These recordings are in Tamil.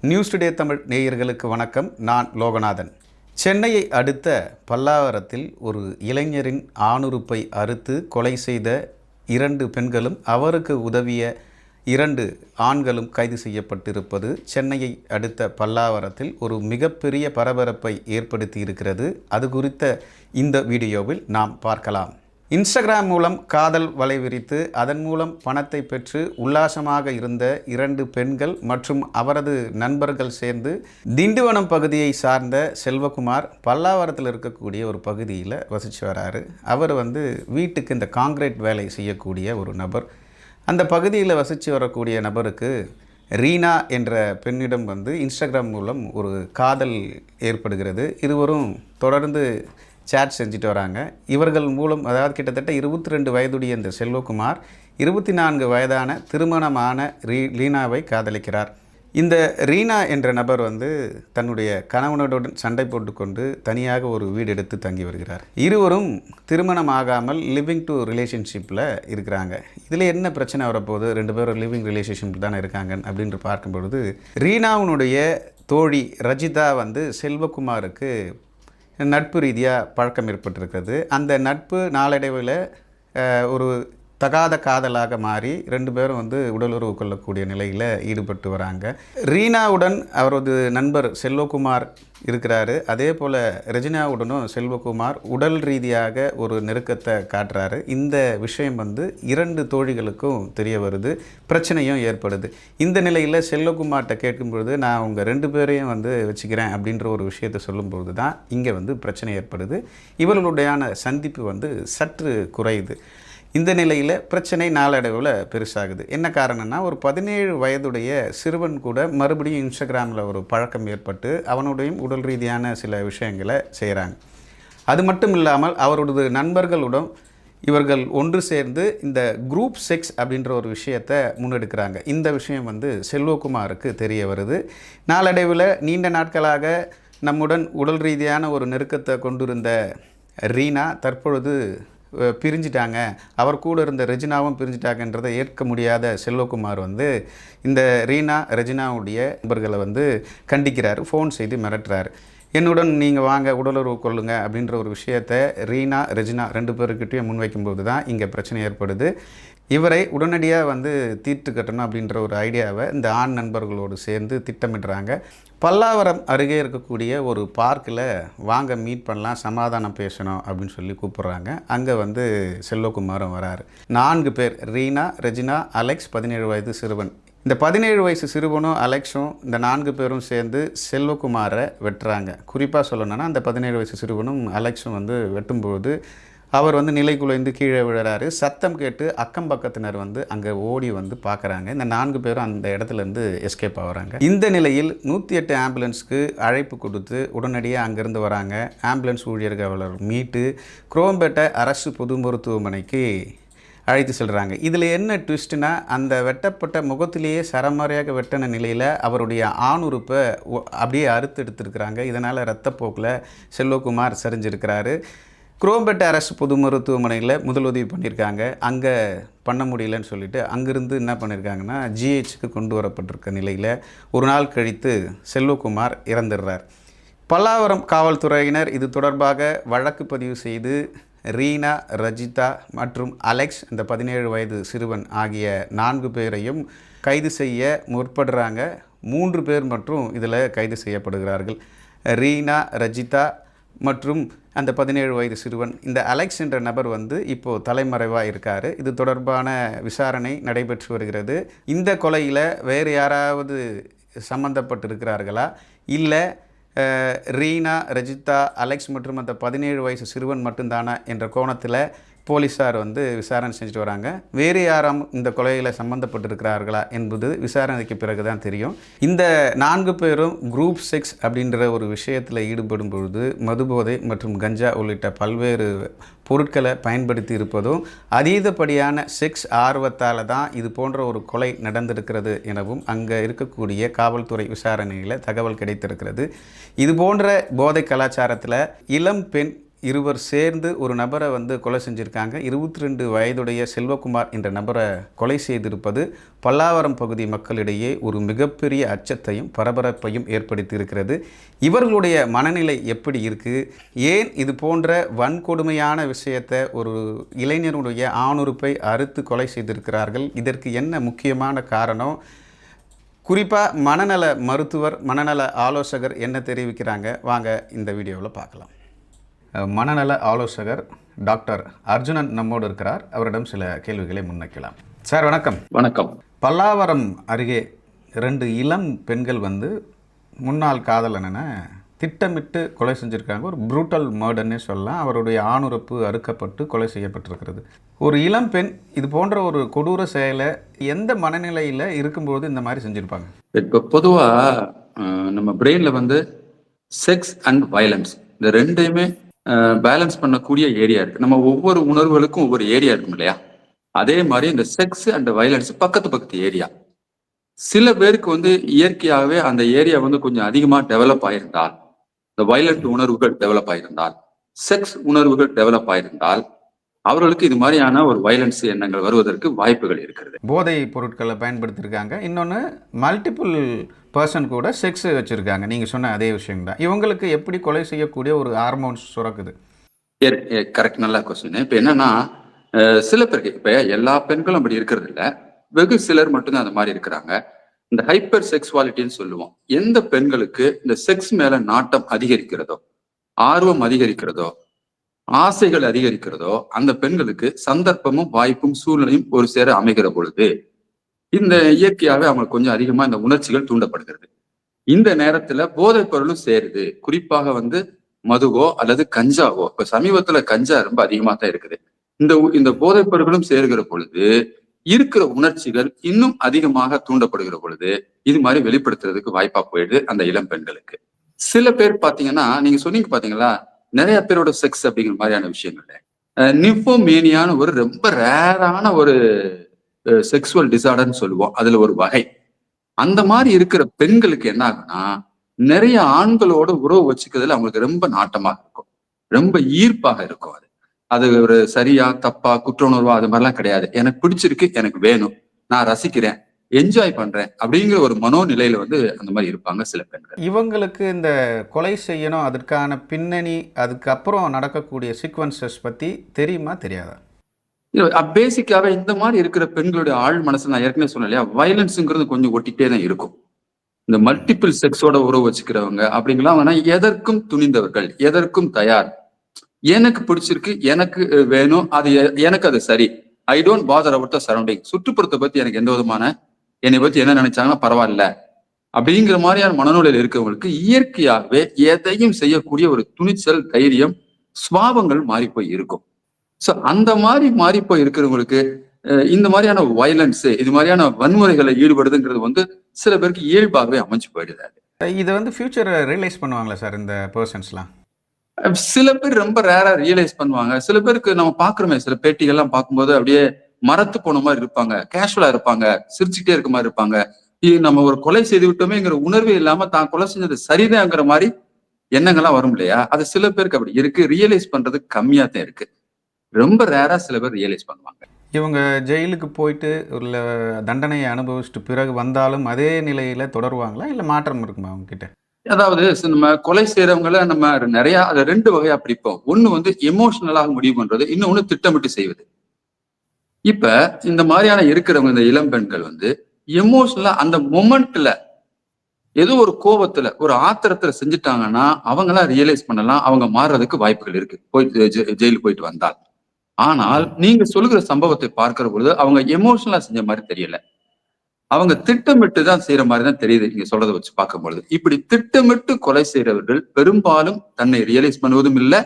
நியூஸ் டுடே தமிழ் நேயர்களுக்கு வணக்கம். நான் லோகநாதன். சென்னையை அடுத்த பல்லாவரத்தில் ஒரு இளைஞரின் ஆணுறுப்பை அறுத்து கொலை செய்த 2 பெண்களும் அவருக்கு உதவிய 2 ஆண்களும் கைது செய்யப்பட்டிருப்பது சென்னையை அடுத்த பல்லாவரத்தில் ஒரு மிகப்பெரிய பரபரப்பை ஏற்படுத்தி இருக்கிறது. அது குறித்த இந்த வீடியோவில் நாம் பார்க்கலாம். இன்ஸ்டாகிராம் மூலம் காதல் வலை விரித்து அதன் மூலம் பணத்தை பெற்று உல்லாசமாக இருந்த 2 பெண்கள் மற்றும் அவரது நண்பர்கள் சேர்ந்து திண்டிவனம் பகுதியை சார்ந்த செல்வகுமார் பல்லாவரத்தில் இருக்கக்கூடிய ஒரு பகுதியில் வசித்து வராரு. அவர் வீட்டுக்கு இந்த காங்கிரீட் வேலை செய்யக்கூடிய ஒரு நபர். அந்த பகுதியில் வசித்து வரக்கூடிய நபருக்கு ரீனா என்ற பெண்ணிடம் இன்ஸ்டாகிராம் மூலம் ஒரு காதல் ஏற்படுகிறது. இருவரும் தொடர்ந்து சேட் செஞ்சுட்டு வராங்க. இவர்கள் மூலம் கிட்டத்தட்ட 22 வயதுடைய இந்த செல்வகுமார் 24 வயதான திருமணமான ரீனாவை காதலிக்கிறார். இந்த ரீனா என்ற நபர் தன்னுடைய கணவனுடன் சண்டை போட்டுக்கொண்டு தனியாக ஒரு வீடு எடுத்து தங்கி வருகிறார். இருவரும் திருமணம் ஆகாமல் லிவிங் டு ரிலேஷன்ஷிப்பில் இருக்கிறாங்க. இதில் என்ன பிரச்சனை வரப்போகுது? 2 பேரும் லிவிங் ரிலேஷன்ஷிப் தானே இருக்காங்க அப்படின்னு பார்க்கும்பொழுது ரீனாவுடைய தோழி ரஜிதா செல்வகுமாருக்கு நட்பு ரீதியாக பழக்கம் ஏற்பட்டிருக்கிறது. அந்த நட்பு நாளடைவில் ஒரு தகாத காதலாக மாறி 2 பேரும் உடலுறவு கொள்ளக்கூடிய நிலையில் ஈடுபட்டு வராங்க. ரீனாவுடன் அவரது நண்பர் செல்வகுமார் இருக்கிறாரு. அதே போல் ரெஜினாவுடனும் செல்வகுமார் உடல் ரீதியாக ஒரு நெருக்கத்தை காட்டுறாரு. இந்த விஷயம் 2 தோழிகளுக்கும் தெரிய வருது. பிரச்சனையும் ஏற்படுது. இந்த நிலையில் செல்வகுமார்கிட்ட கேட்கும்பொழுது நான் உங்கள் 2 பேரையும் வச்சுக்கிறேன் அப்படின்ற ஒரு விஷயத்தை சொல்லும்பொழுது தான் இங்கே பிரச்சனை ஏற்படுது. இவர்களுடையான சந்திப்பு சற்று குறையுது. இந்த நிலையில் பிரச்சனை நாளடைவில் பெருசாகுது. என்ன காரணம்னா, ஒரு 17 வயதுடைய சிறுவன் கூட மறுபடியும் இன்ஸ்டாகிராமில் ஒரு பழக்கம் ஏற்பட்டு அவனுடைய உடல் ரீதியான சில விஷயங்களை செய்கிறாங்க. அது மட்டும் இல்லாமல் அவரது நண்பர்களுடன் இவர்கள் ஒன்று சேர்ந்து இந்த குரூப் செக்ஸ் அப்படின்ற ஒரு விஷயத்தை முன்னெடுக்கிறாங்க. இந்த விஷயம் செல்வகுமாருக்கு தெரிய வருது. நாளடைவில் நீண்ட நாட்களாக நம்முடன் உடல் ரீதியான ஒரு நெருக்கத்தை கொண்டிருந்த ரீனா தற்பொழுது பிரிஞ்சிட்டாங்க, அவர் கூட இருந்த ரெஜினாவும் பிரிஞ்சிட்டாங்கன்றதை ஏற்க முடியாத செல்வகுமார் இந்த ரீனா ரெஜினாவுடைய நண்பர்களை கண்டிக்கிறார். ஃபோன் செய்து மிரட்டுறாரு. என்னுடன் நீங்கள் வாங்க, உடலுறவு கொள்ளுங்க அப்படின்ற ஒரு விஷயத்தை ரீனா ரெஜினா 2 பேருக்கிட்டையும் முன்வைக்கும்போது தான் இங்கே பிரச்சனை ஏற்படுது. இவரை உடனடியாக தீர்த்து கட்டணும் அப்படின்ற ஒரு ஐடியாவை இந்த ஆண் நண்பர்களோடு சேர்ந்து திட்டமிடுறாங்க. பல்லாவரம் அருகே இருக்கக்கூடிய ஒரு பார்க்கில் வாங்க மீட் பண்ணலாம், சமாதானம் பேசணும் அப்படின்னு சொல்லி கூப்பிட்றாங்க. அங்கே செல்வகுமாரும் வராரு. 4 பேர், ரீனா, ரெஜினா, அலெக்ஸ், 17 வயது சிறுவன். இந்த 17 வயசு சிறுவனும் அலெக்ஸும் இந்த 4 பேரும் சேர்ந்து செல்வகுமாரை வெட்டுறாங்க. குறிப்பாக சொல்லணும்னா அந்த 17 வயசு சிறுவனும் அலெக்ஸும் வெட்டும்போது அவர் நிலை குலைந்து கீழே விழுறாரு. சத்தம் கேட்டு அக்கம் பக்கத்தினர் அங்கே ஓடி பார்க்குறாங்க. இந்த 4 பேரும் அந்த இடத்துலேருந்து எஸ்கேப் ஆகிறாங்க. இந்த நிலையில் 108 ஆம்புலன்ஸ்க்கு அழைப்பு கொடுத்து உடனடியாக அங்கேருந்து வராங்க. ஆம்புலன்ஸ் ஊழியர்கள் அவர்கள் மீட்டு குரோம்பேட்டை அரசு பொது மருத்துவமனைக்கு அழைத்து செல்கிறாங்க. இதில் என்ன ட்விஸ்ட்னா, அந்த வெட்டப்பட்ட முகத்திலேயே சரமாரியாக வெட்டின நிலையில் அவருடைய ஆணுறுப்பை அப்படியே அறுத்து எடுத்துருக்கிறாங்க. இதனால் இரத்தப்போக்கில் செல்வகுமார் சரிஞ்சிருக்கிறாரு. குரோம்பேட்டை அரசு பொது மருத்துவமனையில் முதலுதவி பண்ணியிருக்காங்க. அங்கே பண்ண முடியலன்னு சொல்லிட்டு அங்கேருந்து என்ன பண்ணியிருக்காங்கன்னா ஜிஹெச்சுக்கு கொண்டு வரப்பட்டிருக்க நிலையில் ஒரு நாள் கழித்து செல்வகுமார் இறந்துடுறார். பல்லாவரம் காவல்துறையினர் இது தொடர்பாக வழக்கு பதிவு செய்து ரீனா, ரஜிதா மற்றும் அலெக்ஸ் இந்த 17 வயது சிறுவன் ஆகிய 4 பேரையும் கைது செய்ய முற்படுறாங்க. 3 பேர் மற்றும் இதில் கைது செய்யப்படுகிறார்கள். ரீனா, ரஜிதா மற்றும் அந்த 17 வயது சிறுவன். இந்த அலெக்ஸ் என்ற நபர் இப்போது தலைமறைவாக இருக்கார். இது தொடர்பான விசாரணை நடைபெற்று வருகிறது. இந்த கொலையில் வேறு யாராவது சம்மந்தப்பட்டிருக்கிறார்களா, இல்லை ரீனா, ரஜிதா, அலெக்ஸ் மற்றும் அந்த 17 வயசு சிறுவன் மட்டும்தானா என்ற கோணத்தில் போலீஸார் விசாரணை செஞ்சுட்டு வராங்க. வேறு யாரும் இந்த கொலையில் சம்மந்தப்பட்டிருக்கிறார்களா என்பது விசாரணைக்கு பிறகு தான் தெரியும். இந்த 4 பேரும் குரூப் செக்ஸ் அப்படின்ற ஒரு விஷயத்தில் ஈடுபடும் பொழுது மதுபோதை மற்றும் கஞ்சா உள்ளிட்ட பல்வேறு பொருட்களை பயன்படுத்தி இருப்பதும் அதீதப்படியான செக்ஸ் ஆர்வத்தால் தான் இது போன்ற ஒரு கொலை நடந்திருக்கிறது எனவும் அங்கே இருக்கக்கூடிய காவல்துறை விசாரணையில் தகவல் கிடைத்திருக்கிறது. இது போன்ற போதை கலாச்சாரத்தில் இளம் பெண் இருவர் சேர்ந்து ஒரு நபரை கொலை செஞ்சுருக்காங்க. 22 வயதுடைய செல்வகுமார் என்ற நபரை கொலை செய்திருப்பது பல்லாவரம் பகுதி மக்களிடையே ஒரு மிகப்பெரிய அச்சத்தையும் பரபரப்பையும் ஏற்படுத்தியிருக்கிறது. இவர்களுடைய மனநிலை எப்படி இருக்குது, ஏன் இது போன்ற வன்கொடுமையான விஷயத்தை ஒரு இளைஞருடைய ஆணுறுப்பை அறுத்து கொலை செய்திருக்கிறார்கள், இதற்கு என்ன முக்கியமான காரணம், குறிப்பாக மனநல மருத்துவர் மனநல ஆலோசகர் என்ன தெரிவிக்கிறாங்க, வாங்க இந்த வீடியோவில் பார்க்கலாம். மனநல ஆலோசகர் டாக்டர் அர்ஜுனன் நம்மோடு இருக்கிறார். அவரிடம் சில கேள்விகளை முன்வைக்கலாம். சார் வணக்கம். வணக்கம். பல்லாவரம் அருகே 2 இளம் பெண்கள் முன்னாள் காதலனை திட்டமிட்டு கொலை செஞ்சுருக்காங்க. ஒரு ப்ரூட்டல் மர்டர்னே சொல்லலாம். அவருடைய ஆணுறுப்பு அறுக்கப்பட்டு கொலை செய்யப்பட்டிருக்கிறது. ஒரு இளம் பெண் இது போன்ற ஒரு கொடூர செயலை எந்த மனநிலையில் இருக்கும்போது இந்த மாதிரி செஞ்சுருப்பாங்க? இப்போ பொதுவாக நம்ம பிரெயினில் செக்ஸ் அண்ட் வயலன்ஸ் இந்த ரெண்டையுமே பேலன்ஸ் பண்ணக்கூடிய ஏரியா இருக்கு. நம்ம ஒவ்வொரு உணர்வுகளுக்கும் ஒவ்வொரு ஏரியா இருக்கும் இல்லையா? அதே மாதிரி இந்த செக்ஸ் அண்ட் வயலன்ஸ் பக்கத்து ஏரியா. சில பேருக்கு இயற்கையாகவே அந்த ஏரியா கொஞ்சம் அதிகமா டெவலப் ஆயிருந்தால், இந்த வயலண்ட் உணர்வுகள் டெவலப் ஆயிருந்தால், செக்ஸ் உணர்வுகள் டெவலப் ஆயிருந்தால் அவர்களுக்கு இது மாதிரியான ஒரு வயலன்ஸ் எண்ணங்கள் வருவதற்கு வாய்ப்புகள் இருக்கிறது. போதை பொருட்களை பயன்படுத்தியிருக்காங்க. இன்னொன்று மல்டிபிள் பர்சன் கூட செக்ஸ் வச்சுருக்காங்க. நீங்கள் சொன்ன அதே விஷயம் தான். இவங்களுக்கு எப்படி கொலை செய்யக்கூடிய ஒரு ஹார்மோன்ஸ் சுரக்குது? கரெக்ட், நல்ல கொஸ்டின். இப்போ என்னன்னா, சில பேருக்கு இப்போ எல்லா பெண்களும் அப்படி இருக்கிறது இல்லை, வெகு சிலர் மட்டும்தான் அந்த மாதிரி இருக்கிறாங்க. இந்த ஹைப்பர் செக்ஸுவாலிட்டின்னு சொல்லுவோம். எந்த பெண்களுக்கு இந்த செக்ஸ் மேல நாட்டம் அதிகரிக்கிறதோ, ஆர்வம் அதிகரிக்கிறதோ, ஆசைகள் அதிகரிக்கிறதோ, அந்த பெண்களுக்கு சந்தர்ப்பமும் வாய்ப்பும் சூழ்நிலையும் ஒரு சேர அமைகிற பொழுது இந்த இயற்கையாவே அவங்களுக்கு கொஞ்சம் அதிகமா இந்த உணர்ச்சிகள் தூண்டப்படுகிறது. இந்த நேரத்துல போதைப் பொருளும் சேருது. குறிப்பாக மதுவோ அல்லது கஞ்சாவோ. இப்ப சமீபத்துல கஞ்சா ரொம்ப அதிகமா தான் இருக்குது. இந்த போதைப் பொருட்களும் சேருகிற பொழுது இருக்கிற உணர்ச்சிகள் இன்னும் அதிகமாக தூண்டப்படுகிற பொழுது இது மாதிரி வெளிப்படுத்துறதுக்கு வாய்ப்பா போயிடுது அந்த இளம் பெண்களுக்கு. சில பேர் பாத்தீங்கன்னா, நீங்க சொன்னீங்க பாத்தீங்களா, நிறைய பேரோட செக்ஸ் அப்படிங்கிற மாதிரியான விஷயங்கள்ல நிம்போமேனியான ஒரு ரொம்ப ரேரான ஒரு செக்ஸுவல் டிசார்டர்னு சொல்லுவோம். அதுல ஒரு வகை. அந்த மாதிரி இருக்கிற பெண்களுக்கு என்ன ஆகுனா, நிறைய ஆண்களோட உறவு வச்சுக்கிறதுல அவங்களுக்கு ரொம்ப நாட்டமாக இருக்கும், ரொம்ப ஈர்ப்பாக இருக்கும். அது ஒரு சரியா தப்பா குற்ற உணர்வா அது மாதிரிலாம் கிடையாது. எனக்கு பிடிச்சிருக்கு, எனக்கு வேணும், நான் ரசிக்கிறேன், என்ஜாய் பண்றேன் அப்படிங்கிற ஒரு மனோநிலையில அந்த மாதிரி இருப்பாங்க சில பெண்கள். இவங்களுக்கு இந்த கொலை செய்யணும், அதற்கான பின்னணி, அதுக்கப்புறம் நடக்கக்கூடிய சீக்வன்சஸ் பத்தி தெரியுமா தெரியாதா? பேசிக்காவே இந்த மாதிரி இருக்கிற பெண்களுடைய ஆழ் மனசு, நான் ஏற்கனவே சொன்னேன் இல்லையா, வயலன்ஸுங்கிறது கொஞ்சம் ஒட்டிகிட்டே தான் இருக்கும். இந்த மல்டிபிள் செக்ஸோட உறவு வச்சுக்கிறவங்க அப்படிங்கலாம் எதற்கும் துணிந்தவர்கள், எதற்கும் தயார். எனக்கு பிடிச்சிருக்கு, எனக்கு வேணும், அது எனக்கு அது சரி. I don't father about the surrounding. சுற்றுப்புறத்தை பத்தி எனக்கு எந்த விதமான, என்னை பத்தி என்ன நினைச்சாங்கன்னா பரவாயில்ல அப்படிங்கிற மாதிரியான மனநிலையில் இருக்கிறவங்களுக்கு இயற்கையாகவே எதையும் செய்யக்கூடிய ஒரு துணிச்சல், தைரியம், சுபாவங்கள் மாறி போய் இருக்கும். சோ அந்த மாதிரி மாறி போய் இருக்கிறவங்களுக்கு இந்த மாதிரியான வயலன்ஸ், இது மாதிரியான வன்முறைகளை ஈடுபடுதுங்கிறது சில பேருக்கு இயல்பாகவே அமைஞ்சு போயிடுது. இதை ஃபியூச்சரை ரியலைஸ் பண்ணுவாங்களா சார் இந்த பர்சன்ஸ்லாம்? சில பேர் ரொம்ப ரேரா ரியலைஸ் பண்ணுவாங்க. சில பேருக்கு நம்ம பாக்குறோமே, சில பேட்டிகள்லாம் பார்க்கும்போது அப்படியே மரத்து போன மாதிரி இருப்பாங்க, கேஷுவலா இருப்பாங்க, சிரிச்சுட்டே இருக்க மாதிரி இருப்பாங்க. நம்ம ஒரு கொலை செய்து விட்டோமேங்கிற உணர்வே இல்லாம தான் கொலை செஞ்சது சரிதான்ங்கிற மாதிரி எண்ணங்கள்லாம் வரும் இல்லையா? அது சில பேருக்கு அப்படி இருக்கு. ரியலைஸ் பண்றது கம்மியா தான் இருக்கு. ரொம்ப ரேரா சில பேர் ரியலைஸ் பண்ணுவாங்க. இவங்க ஜெயிலுக்கு போயிட்டு உள்ள தண்டனையை அனுபவிச்சுட்டு பிறகு வந்தாலும் அதே நிலையில தொடருவாங்களா, இல்ல மாற்றம் இருக்குமா அவங்க கிட்ட? அதாவது நம்ம கொலை செய்யறவங்களை நம்ம நிறைய அதை 2 வகையா பிரிப்போம். ஒண்ணு எமோஷனலாக முடிவு பண்றது, இன்னொன்னு திட்டமிட்டு செய்வது. இப்ப இந்த மாதிரியான இருக்கிறவங்க, இந்த இளம் பெண்கள் எமோஷனலா அந்த மொமெண்ட்ல ஏதோ ஒரு கோபத்துல, ஒரு ஆத்திரத்துல செஞ்சுட்டாங்கன்னா அவங்களாம் ரியலைஸ் பண்ணலாம், அவங்க மாறுறதுக்கு வாய்ப்புகள் இருக்கு, போயிட்டு ஜெயிலுக்கு போயிட்டு வந்தால். ஆனால் நீங்க சொல்லுகிற சம்பவத்தை பார்க்கிற பொழுது அவங்க எமோஷனலா செஞ்ச மாதிரி தெரியல, அவங்க திட்டமிட்டு தான் செய்யற மாதிரி தான் தெரியுது. நீங்க சொல்றதை வச்சு பார்க்கும் பொழுது இப்படி திட்டமிட்டு கொலை செய்யறவர்கள் பெரும்பாலும் தன்னை ரியலைஸ் பண்ணுவதும் இல்லை,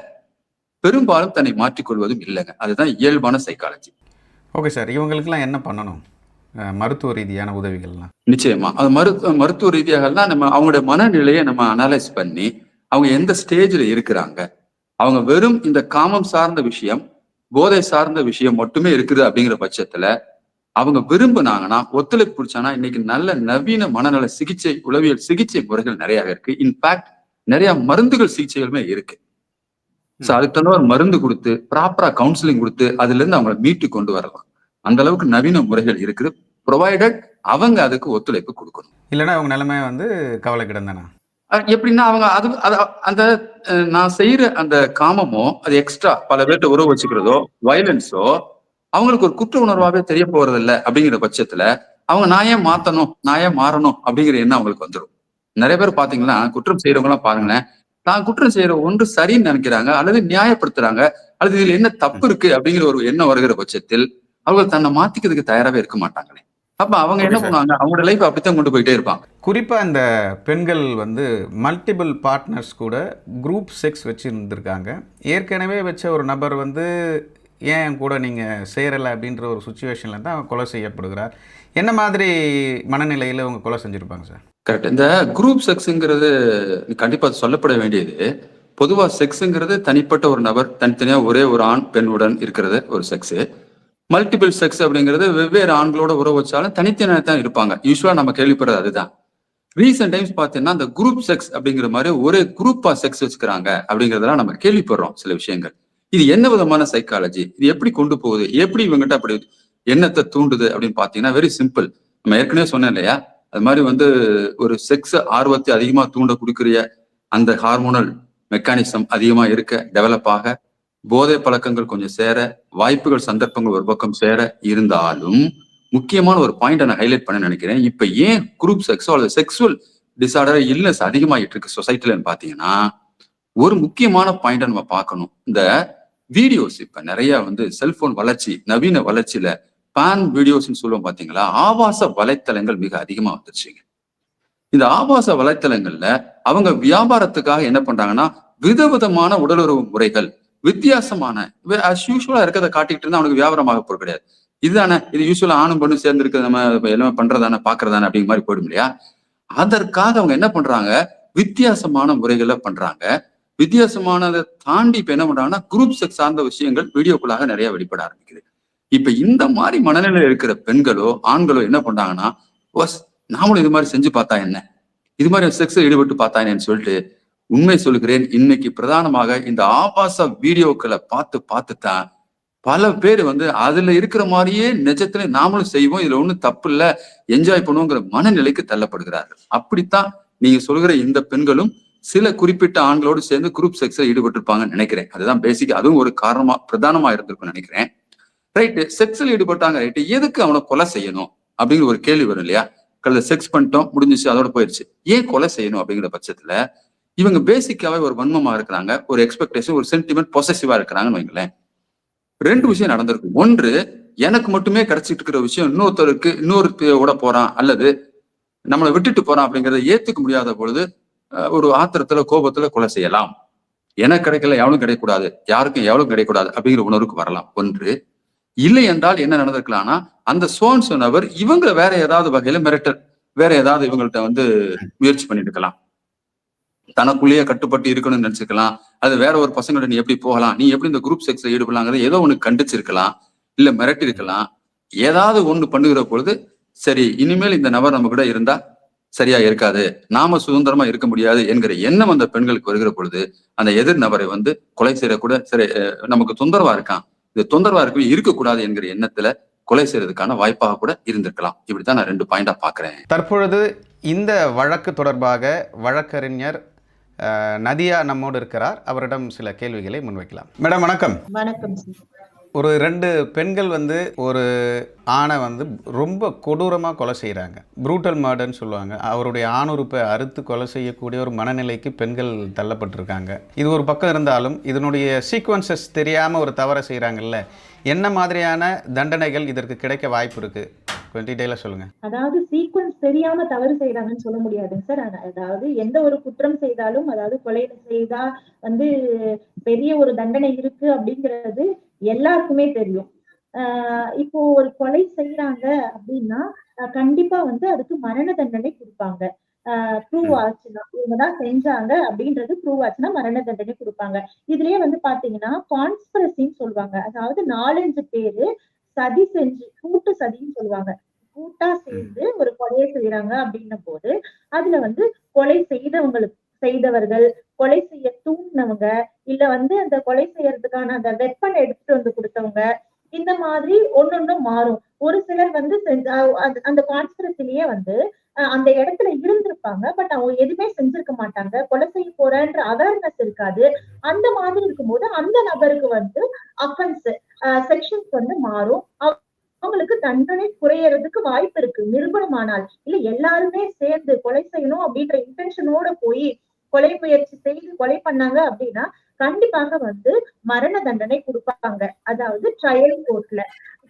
பெரும்பாலும் தன்னை மாற்றிக்கொள்வதும் இல்லைங்க. அதுதான் இயல்பான சைக்காலஜி. ஓகே சார், இவங்களுக்குலாம் என்ன பண்ணணும்? மருத்துவ ரீதியான உதவிகள்லாம் நிச்சயமா அது மருத்துவ ரீதியாகலாம் நம்ம அவங்களுடைய மனநிலையை நம்ம அனலைஸ் பண்ணி அவங்க எந்த ஸ்டேஜ்ல இருக்கிறாங்க, அவங்க வெறும் இந்த காமம் சார்ந்த விஷயம், போதை சார்ந்த விஷயம் மட்டுமே இருக்குது அப்படிங்கிற பட்சத்துல அவங்க விரும்புனாங்கன்னா, ஒத்துழைப்பு பிடிச்சானா, இன்னைக்கு நல்ல நவீன மனநல சிகிச்சை, உளவியல் சிகிச்சை முறைகள் நிறைய இருக்கு. இன்ஃபேக்ட் நிறைய மருந்துகள் சிகிச்சைகளுமே இருக்கு. சோ அதுக்கு தகுந்த ஒரு மருந்து கொடுத்து ப்ராப்பரா கவுன்சிலிங் கொடுத்து அதுல இருந்து அவங்களை மீட்டு கொண்டு வரலாம். அந்த அளவுக்கு நவீன முறைகள் இருக்குது. ப்ரொவைடட் அவங்க அதுக்கு ஒத்துழைப்பு கொடுக்கணும். இல்லைன்னா அவங்க நிலைமை வந்து கவலைக்கிடம் தானே. எப்படின்னா அவங்க அது அந்த நான் செய்யற அந்த காமமோ அது எக்ஸ்ட்ரா பல பேர்ட்ட உறவு வச்சுக்கிறதோ வயலன்ஸோ அவங்களுக்கு ஒரு குற்ற உணர்வாவே தெரிய போறது இல்லை அப்படிங்கிற பட்சத்துல அவங்க நான் ஏன் மாத்தணும், நான் ஏன் மாறணும் அப்படிங்கிற எண்ணம் அவங்களுக்கு வந்துடும். நிறைய பேர் பாத்தீங்கன்னா குற்றம் செய்யறவங்க எல்லாம் பாருங்களேன், தான் குற்றம் செய்யற ஒன்று சரின்னு நினைக்கிறாங்க அல்லது நியாயப்படுத்துறாங்க அல்லது இதுல என்ன தப்பு இருக்கு அப்படிங்கிற ஒரு எண்ணம் வருகிற பட்சத்தில் அவங்க தன்னை மாத்திக்கிறதுக்கு தயாராவே இருக்க மாட்டாங்களே. அப்ப அவங்க என்ன பண்ணுவாங்க, அவங்களோட லைஃப் அப்படித்தான் கொண்டு போயிட்டே இருப்பாங்க. குறிப்பாக இந்த பெண்கள் வந்து மல்டிபிள் பார்ட்னர்ஸ் கூட குரூப் செக்ஸ் வச்சுருந்துருக்காங்க. ஏற்கனவே வச்ச ஒரு நபர் வந்து ஏன் கூட நீங்கள் சேரலை அப்படின்ற ஒரு சுச்சுவேஷனில் தான் கொலை செய்யப்படுகிறார். என்ன மாதிரி மனநிலையில் அவங்க கொலை செஞ்சுருப்பாங்க சார்? கரெக்ட். இந்த குரூப் செக்ஸுங்கிறது கண்டிப்பா சொல்லப்பட வேண்டியது. பொதுவா செக்ஸுங்கிறது தனிப்பட்ட ஒரு நபர் தனித்தனியா ஒரே ஒரு ஆண் பெண்ணுடன் இருக்கிறது ஒரு செக்ஸ். மல்டிபிள் செக்ஸ் அப்படிங்கிறது வெவ்வேறு ஆண்களோட உறவு வச்சாலும் தனித்தனியாக தான் இருப்பாங்க. யூஸ்வலா நம்ம கேள்விப்படுறது அதுதான். ரீசெண்ட் டைம்ஸ் பார்த்தீங்கன்னா அந்த குரூப் செக்ஸ் அப்படிங்கிற மாதிரி ஒரே குரூப்பா செக்ஸ் வச்சுக்கிறாங்க அப்படிங்கிறதெல்லாம் நம்ம கேள்விப்படுறோம் சில விஷயங்கள். இது என்ன விதமான சைக்காலஜி, இது எப்படி கொண்டு போகுது, எப்படி இவங்ககிட்ட அப்படி எண்ணத்தை தூண்டுது அப்படின்னு பாத்தீங்கன்னா வெரி சிம்பிள். நம்ம ஏற்கனவே சொன்னேன் இல்லையா, அது மாதிரி வந்து ஒரு செக்ஸ் ஆர்வத்தை அதிகமா தூண்ட கொடுக்கிற அந்த ஹார்மோனல் மெக்கானிசம் அதிகமா இருக்க டெவலப் ஆக போதை பழக்கங்கள் கொஞ்சம் சேர வாய்ப்புகள் சந்தர்ப்பங்கள் ஒரு பக்கம் சேர இருந்தாலும் முக்கியமான ஒரு பாயிண்ட் நான் ஹைலைட் பண்ண நினைக்கிறேன். இப்ப ஏன் குரூப் செக்ஸோ அல்லது செக்ஸுவல் டிசார்டர் இல்னஸ் அதிகமாயிட்டு இருக்கு சொசைட்டில பாத்தீங்கன்னா ஒரு முக்கியமான பாயிண்ட் நம்ம பார்க்கணும். இந்த வீடியோஸ் இப்ப நிறைய வந்து செல்போன் வளர்ச்சி நவீன வளர்ச்சியில பேன் வீடியோஸ் சொல்லுவோம் பாத்தீங்களா, ஆபாச வலைத்தளங்கள் மிக அதிகமா வந்துருச்சுங்க. இந்த ஆபாச வலைத்தளங்கள்ல அவங்க வியாபாரத்துக்காக என்ன பண்றாங்கன்னா விதவிதமான உடலுறவு முறைகள் வித்தியாசமான யூஸ்வலா இருக்கிறத காட்டிட்டு இருந்தா அவனுக்கு வியாபாரமாக போறது கிடையாது. இதுதானே இது யூஸ்வலா ஆணும் பொண்ணு சேர்ந்து இருக்கு நம்ம எல்லாமே பண்றதானே பாக்குறதானே அப்படிங்கிற மாதிரி போயிடும் இல்லையா. அதற்காக அவங்க என்ன பண்றாங்க, வித்தியாசமான முறைகளை பண்றாங்க. வித்தியாசமானதை தாண்டி இப்ப என்ன பண்றாங்கன்னா குரூப் செக்ஸ் சார்ந்த விஷயங்கள் வீடியோக்குள்ளாக நிறைய வெளிப்பட ஆரம்பிக்குது. இப்ப இந்த மாதிரி மனநிலையில இருக்கிற பெண்களோ ஆண்களோ என்ன பண்றாங்கன்னா, நாமளும் இது மாதிரி செஞ்சு பார்த்தா என்ன, இது மாதிரி செக்ஸ் ஈடுபட்டு பார்த்தா என்னன்னு சொல்லிட்டு உண்மை சொல்லுகிறேன். இன்னைக்கு பிரதானமாக இந்த ஆபாச வீடியோக்களை பார்த்து பார்த்து தான் பல பேர் வந்து அதுல இருக்கிற மாதிரியே நிஜத்துல நாமளும் செய்வோம், இதுல ஒண்ணும் தப்பு இல்ல, என்ஜாய் பண்ணுவோங்கிற மனநிலைக்கு தள்ளப்படுகிறார்கள். அப்படித்தான் நீங்க சொல்கிற இந்த பெண்களும் சில குறிப்பிட்ட ஆண்களோடு சேர்ந்து குரூப் செக்ஸ்ல ஈடுபட்டு இருப்பாங்கன்னு நினைக்கிறேன். அதுதான் பேசிக், அதுவும் ஒரு காரணமா பிரதானமா இருந்திருக்கும்னு நினைக்கிறேன். ரைட்டு, செக்ஸ்ல ஈடுபட்டாங்க, ரைட்டு, எதுக்கு அவனை கொலை செய்யணும் அப்படிங்கிற ஒரு கேள்வி வரும் இல்லையா. செக்ஸ் பண்ணிட்டோம் முடிஞ்சிச்சு அதோட போயிடுச்சு, ஏன் கொலை செய்யணும் அப்படிங்கிற பட்சத்துல இவங்க பேசிக்காவே ஒரு வன்மமா இருக்கிறாங்க, ஒரு எக்ஸ்பெக்டேஷன், ஒரு சென்டிமெண்ட், பொசசிவா இருக்கிறாங்கன்னு வைங்களேன். ரெண்டு விஷயம் நடந்திருக்கு. ஒன்று, எனக்கு மட்டுமே கிடைச்சிட்டு இருக்கிற விஷயம் இன்னொருத்தருக்கு இன்னொரு போறான் அல்லது நம்மளை விட்டுட்டு போறான் அப்படிங்கறத ஏத்துக்க முடியாத பொழுது ஒரு ஆத்திரத்துல கோபத்துல கொலை செய்யலாம். எனக்கு கிடைக்கல எவனும் கிடைக்கக்கூடாது, யாருக்கும் எவ்வளவு கிடைக்கக்கூடாது அப்படிங்கிற உணர்வுக்கு வரலாம். ஒன்று. இல்லை என்றால் என்ன நடந்திருக்கலாம்னா அந்த சோன் சொன்னவர் இவங்க வேற ஏதாவது வகையில மிரட்டல், வேற ஏதாவது இவங்கள்ட்ட வந்து முயற்சி பண்ணிட்டு இருக்கலாம், தனக்குள்ளேயே கட்டுப்பட்டு இருக்கணும்னு நினைச்சுக்கலாம். அது வேற ஒரு பசங்களோட நீ எப்படி போகலாம், நீ எப்படி இந்த குரூப் செக்ஸ்ல ஈடுபடலாங்கிறத ஏதோ ஒண்ணு கண்டிச்சிருக்கலாம், இல்ல மிரட்டி இருக்கலாம். ஏதாவது ஒண்ணு பண்ணுகிற பொழுது சரி இனிமேல் இந்த நபர் நம்ம கூட இருந்தா சரியா இருக்காது, நாம சுதந்திரமா இருக்க முடியாது என்கிற எண்ணம் அந்த பெண்களுக்கு வருகிற பொழுது அந்த எதிர் நபரை வந்து கொலை செய்யற கூட சரி நமக்கு தொந்தரவா இருக்கான், இது தொந்தரவா இருக்கக்கூடாது என்கிற எண்ணத்துல கொலை செய்யறதுக்கான வாய்ப்பாக கூட இருந்திருக்கலாம். இப்படித்தான் நான் 2 பாயிண்டா பாக்குறேன். தற்பொழுது இந்த வழக்கு தொடர்பாக வழக்கறிஞர் நதியா நம்மோடு இருக்கிறார். அவரிடம் சில கேள்விகளை முன்வைக்கலாம். மேடம் வணக்கம். வணக்கம். ஒரு 2 பெண்கள் வந்து ஒரு ஆணை வந்து ரொம்ப கொடூரமாக கொலை செய்கிறாங்க, ப்ரூட்டல் மர்டர்ன்னு சொல்லுவாங்க. அவருடைய ஆணுறுப்பை அறுத்து கொலை செய்யக்கூடிய ஒரு மனநிலைக்கு பெண்கள் தள்ளப்பட்டிருக்காங்க. இது ஒரு பக்கம் இருந்தாலும் இதனுடைய சீக்வன்சஸ் தெரியாமல் ஒரு தவறை செய்கிறாங்கல்ல, என்ன மாதிரியான தண்டனைகள் இதற்கு கிடைக்க வாய்ப்பு இருக்கு, கொஞ்சம் டீடைலா சொல்லுங்க. அதாவது சீக்வன்ஸ் தெரியாம தவறு செய்யறாங்கன்னு சொல்ல முடியாதுங்க சார். அதாவது எந்த ஒரு குற்றம் செய்தாலும், அதாவது கொலை செய்தா வந்து பெரிய ஒரு தண்டனை இருக்கு அப்படிங்கிறது எல்லாருக்குமே தெரியும். இப்போ ஒரு கொலை செய்யறாங்க அப்படின்னா கண்டிப்பா வந்து அதுக்கு மரண தண்டனை கொடுப்பாங்க. ப்ரூவ் ஆச்சுன்னா, இவங்கதான் செஞ்சாங்க அப்படின்றது ப்ரூவ் ஆச்சுன்னா மரண தண்டனை கொடுப்பாங்க. இதுலயே வந்து பாத்தீங்கன்னா கான்ஸ்பிரசின்னு சொல்லுவாங்க. அதாவது 4-5 பேரு சதி செஞ்சு, கூட்டு சதின்னு சொல்லுவாங்க, கூட்டா சேர்ந்து ஒரு கொலையை செய்யறாங்க அப்படின்னும் போது அதுல வந்து கொலை செய்தவங்களுக்கு செய்தவர்கள், கொலை செய்ய தூண்டினவங்க, இல்ல வந்து அந்த கொலை செய்யறதுக்கான அந்த வெப்பன் எடுத்துட்டு வந்து கொடுத்தவங்க, இந்த மாதிரி ஒன்னொன்னும் மாறும். ஒரு சிலர் வந்து அந்த கான்ஸ்பிரசிலேயே வந்து அந்த இடத்துல இருந்திருப்பாங்க. பட் அவங்க எதுவுமே செஞ்சிருக்க மாட்டாங்க. கொலை செய்ய போறேன்ற அவேர்னஸ் இருக்காது. அந்த மாதிரி இருக்கும்போது அந்த நபருக்கு வந்து அஃபென்ஸ் செக்ஷன்ஸ் வந்து மாறும். அவங்களுக்கு தண்டனை குறையறதுக்கு வாய்ப்பு இருக்கு நிரூபணமானால். இல்ல எல்லாருமே சேர்ந்து கொலை செய்யணும் அப்படின்ற இன்டென்ஷனோட போய் கொலை முயற்சி செய்து கொலை பண்ணாங்க அப்படின்னா கண்டிப்பாக வந்து மரண தண்டனை கொடுப்பாங்க. அதாவது ட்ரையல் கோர்ட்ல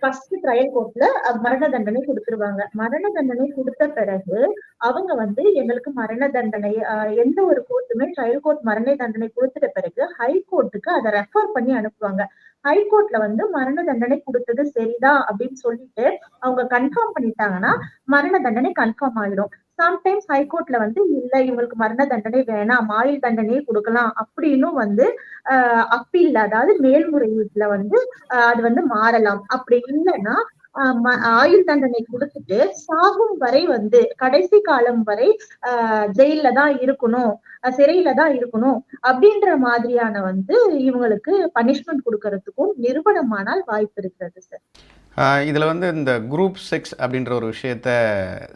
ஃபர்ஸ்ட் ட்ரையல் கோர்ட்ல மரண தண்டனை கொடுத்துருவாங்க. மரண தண்டனை கொடுத்த பிறகு அவங்க வந்து எங்களுக்கு மரண தண்டனை எந்த ஒரு கோர்ட்டுமே ட்ரையல் கோர்ட் மரண தண்டனை கொடுத்துட்ட பிறகு ஹை கோர்ட்டுக்கு அதை ரெஃபர் பண்ணி அனுப்புவாங்க. ஹைகோர்ட்ல வந்து மரண தண்டனை கொடுத்தது சரிதான் அப்படின்னு சொல்லிட்டு அவங்க கன்ஃபார்ம் பண்ணிட்டாங்கன்னா மரண தண்டனை கன்ஃபார்ம் ஆயிடும். சம்டைம்ஸ் ஹைகோர்ட்ல வந்து இல்ல இவங்களுக்கு மரண தண்டனை வேணாம், ஆயுள் தண்டனையே கொடுக்கலாம் அப்படின்னு வந்து அப்பீல் அதாவது மேல்முறையீட்டுல வந்து அது வந்து மாறலாம். அப்படி இல்லைன்னா ஆயுள் தண்டனை கொடுத்துட்டு சாகும் வரை வந்து கடைசி காலம் வரை ஜெயில தான் இருக்கணும், சிறையில தான் இருக்கணும் அப்படின்ற மாதிரியான வந்து இவங்களுக்கு பனிஷ்மெண்ட் கொடுக்கறதுக்கும் நிரூபணமானால் வாய்ப்பு இருக்கிறது சார். இதில் வந்து இந்த குரூப் செக்ஸ் அப்படின்ற ஒரு விஷயத்த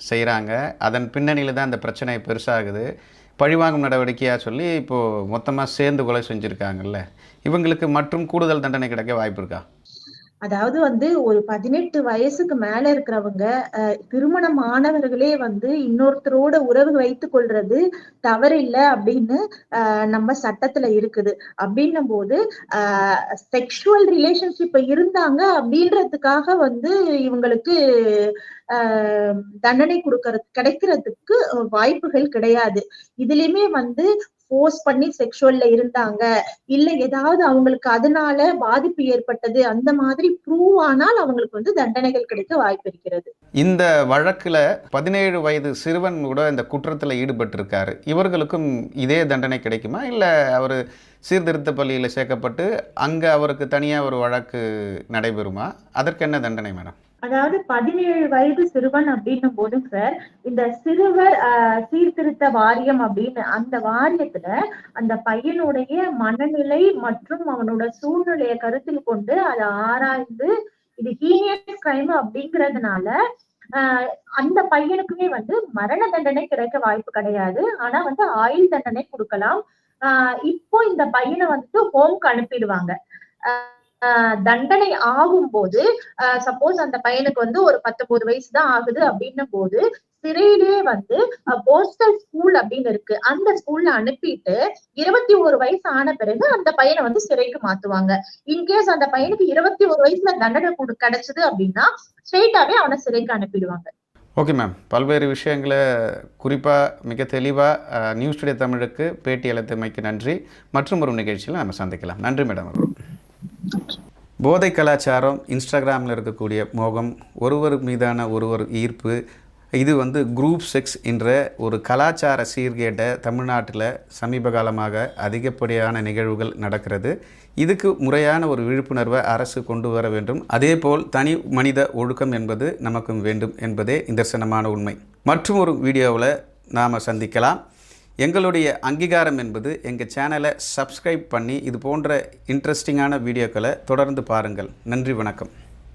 செய்கிறாங்க. அதன் பின்னணியில் தான் இந்த பிரச்சனை பெருசாகுது. பழிவாங்கும் நடவடிக்கையாக சொல்லி இப்போது மொத்தமாக சேர்ந்து கொலை செஞ்சுருக்காங்கல்ல, இவங்களுக்கு மற்றும் கூடுதல் தண்டனை கிடைக்க வாய்ப்பு இருக்கா? அதாவது வந்து ஒரு 18 வயசுக்கு மேல இருக்கிறவங்க திருமணமானவர்களே வந்து இன்னொருத்தரோட உறவு வைத்துக் கொள்றது தவறில்லை அப்படின்னு நம்ம சட்டத்துல இருக்குது. அப்படின்னும் போது செக்ஷுவல் ரிலேஷன்ஷிப் இருந்தாங்க அப்படின்றதுக்காக வந்து இவங்களுக்கு தண்டனை கிடைக்கிறதுக்கு வாய்ப்புகள் கிடையாது. இதுலயுமே வந்து ஃபோர்ஸ் பண்ணி செக்ஷுவல்ல இருந்தாங்க, இல்ல ஏதாவது அவங்களுக்கு அதனால பாதிப்பு ஏற்பட்டது அந்த மாதிரி ப்ரூவ் ஆனால் அவங்களுக்கு வந்து தண்டனைகள் கிடைக்க வாய்ப்பு இருக்கிறது. இந்த வழக்குல 17 வயது சிறுவன் கூட இந்த குற்றத்துல ஈடுபட்டிருக்காரு. இவர்களுக்கும் இதே தண்டனை கிடைக்குமா, இல்ல அவர் சீர்திருத்த பள்ளியில சேர்க்கப்பட்டு அங்க அவருக்கு தனியா ஒரு வழக்கு நடைபெறுமா? அதற்கு என்ன தண்டனை மேடம்? அதாவது 17 வயது சிறுவன் அப்படின்னும் போது சார், இந்த சிறுவர் சீர்திருத்த வாரியம் அப்படின்னு அந்த வாரியத்துல அந்த பையனுடைய மனநிலை மற்றும் அவனோட சூழ்நிலையை கருத்தில் கொண்டு அதை ஆராய்ந்து இது ஹீனியஸ் கிரைம் அப்படிங்கறதுனால அந்த பையனுக்குமே வந்து மரண தண்டனை கிடைக்க வாய்ப்பு கிடையாது. ஆனா வந்து ஆயுள் தண்டனை கொடுக்கலாம். இப்போ இந்த பையனை வந்துட்டு ஹோம்க்கு அனுப்பிடுவாங்க. தண்டனை ஆகும் போது சப்போஸ் அந்த பையனுக்கு வந்து ஒரு 19 வயசு தான் ஆகுது அப்படின்னும் போது சிறையிலேயே வந்து போஸ்டல் ஸ்கூல் அப்படின்னு இருக்கு. அந்த ஸ்கூல்ல அனுப்பிட்டு 21 வயசு ஆன பிறகு அந்த பையனை வந்து சிறைக்கு மாத்துவாங்க. இன்கேஸ் அந்த பையனுக்கு 21 வயசுல தண்டனை கிடைச்சது அப்படின்னா ஸ்ட்ரெயிட்டாவே அவனை சிறைக்கு அனுப்பிடுவாங்க. ஓகே மேம், பல்வேறு விஷயங்களை குறிப்பாக மிக தெளிவாக நியூஸ் டுடே தமிழுக்கு பேட்டி அளித்தமைக்கு நன்றி. மற்றும் ஒரு நிகழ்ச்சியில் நம்ம சந்திக்கலாம். நன்றி மேடம். போதை கலாச்சாரம், இன்ஸ்டாகிராமில் இருக்கக்கூடிய மோகம், ஒருவர் மீதான ஒருவர் ஈர்ப்பு, இது வந்து குரூப் செக்ஸ் என்ற ஒரு கலாச்சார சீர்கேட்டை தமிழ்நாட்டில் சமீப காலமாக அதிகப்படியான நிகழ்வுகள் நடக்கிறது. இதுக்கு முறையான ஒரு விழிப்புணர்வை அரசு கொண்டு வர வேண்டும். அதேபோல் தனி மனித ஒழுக்கம் என்பது நமக்கும் வேண்டும் என்பதே நிதர்சனமான உண்மை. மற்றும் ஒரு வீடியோவில் நாம் சந்திக்கலாம். எங்களுடைய அங்கீகாரம் என்பது எங்கள் சேனலை சப்ஸ்கிரைப் பண்ணி இது போன்ற இன்ட்ரெஸ்டிங்கான வீடியோக்களை தொடர்ந்து பாருங்கள். நன்றி, வணக்கம்.